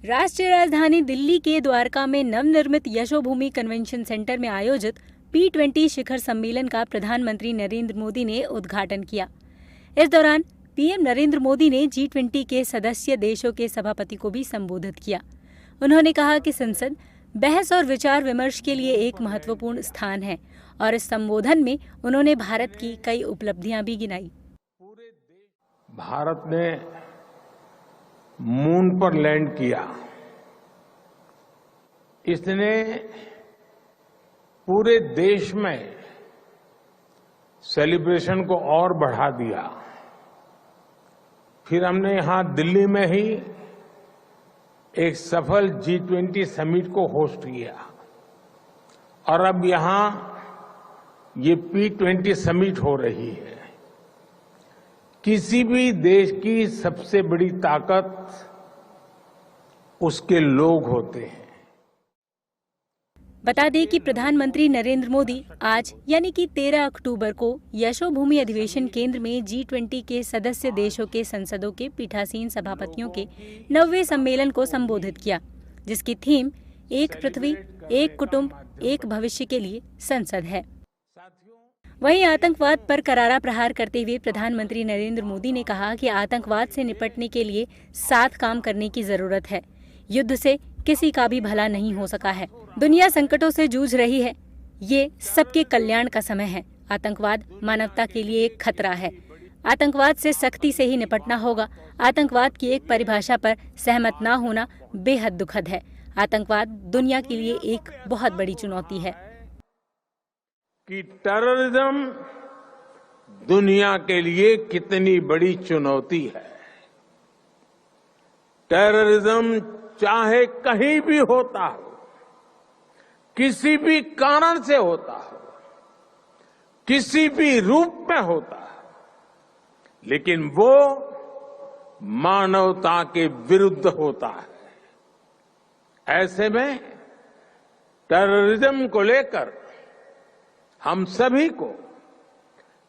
राष्ट्रीय राजधानी दिल्ली के द्वारका में नवनिर्मित यशोभूमि कन्वेंशन सेंटर में आयोजित P20 शिखर सम्मेलन का प्रधानमंत्री नरेंद्र मोदी ने उद्घाटन किया। इस दौरान पीएम नरेंद्र मोदी ने G20 के सदस्य देशों के सभापति को भी संबोधित किया। उन्होंने कहा कि संसद बहस और विचार विमर्श के लिए एक महत्वपूर्ण स्थान है और इस संबोधन में उन्होंने भारत की कई उपलब्धियां भी गिनाई। भारत ने मून पर लैंड किया। इसने पूरे देश में सेलिब्रेशन को और बढ़ा दिया। फिर हमने यहां दिल्ली में ही एक सफल G20 समिट को होस्ट किया और अब यहां ये P20 समिट हो रही है। किसी भी देश की सबसे बड़ी ताकत उसके लोग होते हैं। बता दें कि प्रधानमंत्री नरेंद्र मोदी आज यानी कि 13 अक्टूबर को यशोभूमि अधिवेशन केंद्र में G20 के सदस्य देशों के संसदों के पीठासीन सभापतियों के 9वें सम्मेलन को संबोधित किया, जिसकी थीम एक पृथ्वी, एक कुटुंब, एक भविष्य के लिए संसद है। वहीं आतंकवाद पर करारा प्रहार करते हुए प्रधानमंत्री नरेंद्र मोदी ने कहा कि आतंकवाद से निपटने के लिए साथ काम करने की जरूरत है। युद्ध से किसी का भी भला नहीं हो सका है। दुनिया संकटों से जूझ रही है। ये सबके कल्याण का समय है। आतंकवाद मानवता के लिए एक खतरा है। आतंकवाद से सख्ती से ही निपटना होगा। आतंकवाद की एक परिभाषा पर सहमत न होना बेहद दुखद है। आतंकवाद दुनिया के लिए एक बहुत बड़ी चुनौती है कि टेररिज्म दुनिया के लिए कितनी बड़ी चुनौती है। टेररिज्म चाहे कहीं भी होता हो, किसी भी कारण से होता हो, किसी भी रूप में होता हो, लेकिन वो मानवता के विरुद्ध होता है। ऐसे में टेररिज्म को लेकर हम सभी को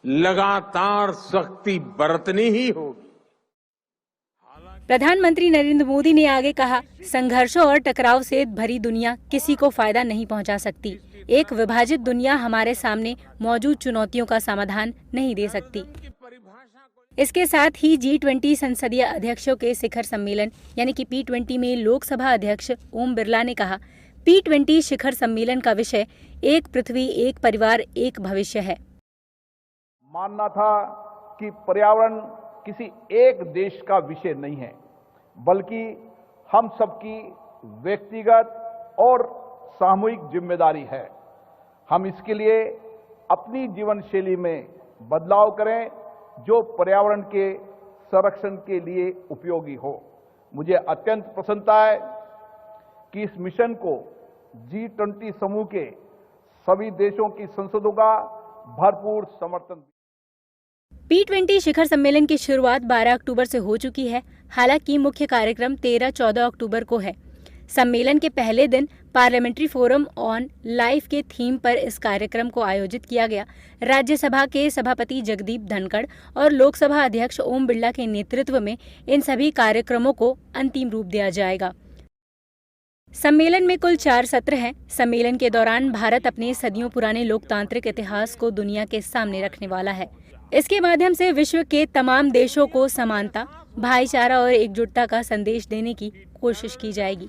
लगातार सख्ती बरतनी ही होगी। प्रधानमंत्री नरेंद्र मोदी ने आगे कहा, संघर्षों और टकराव से भरी दुनिया किसी को फायदा नहीं पहुंचा सकती। एक विभाजित दुनिया हमारे सामने मौजूद चुनौतियों का समाधान नहीं दे सकती। इसके साथ ही G20 संसदीय अध्यक्षों के शिखर सम्मेलन यानी कि P20 में लोकसभा अध्यक्ष ओम बिरला ने कहा, P20 शिखर सम्मेलन का विषय एक पृथ्वी, एक परिवार, एक भविष्य है। मानना था कि पर्यावरण किसी एक देश का विषय नहीं है, बल्कि हम सबकी व्यक्तिगत और सामूहिक जिम्मेदारी है। हम इसके लिए अपनी जीवन शैली में बदलाव करें जो पर्यावरण के संरक्षण के लिए उपयोगी हो। मुझे अत्यंत प्रसन्नता है कि इस मिशन को G20 समूह के सभी देशों की संसदों का भरपूर समर्थन। P20 शिखर सम्मेलन की शुरुआत 12 अक्टूबर से हो चुकी है। हालांकि मुख्य कार्यक्रम 13-14 अक्टूबर को है। सम्मेलन के पहले दिन पार्लियामेंट्री फोरम ऑन लाइफ के थीम पर इस कार्यक्रम को आयोजित किया गया। राज्यसभा के सभापति जगदीप धनखड़ और लोकसभा अध्यक्ष ओम बिरला के नेतृत्व में इन सभी कार्यक्रमों को अंतिम रूप दिया जाएगा। सम्मेलन में कुल 4 सत्र हैं। सम्मेलन के दौरान भारत अपने सदियों पुराने लोकतांत्रिक इतिहास को दुनिया के सामने रखने वाला है। इसके माध्यम से विश्व के तमाम देशों को समानता, भाईचारा और एकजुटता का संदेश देने की कोशिश की जाएगी।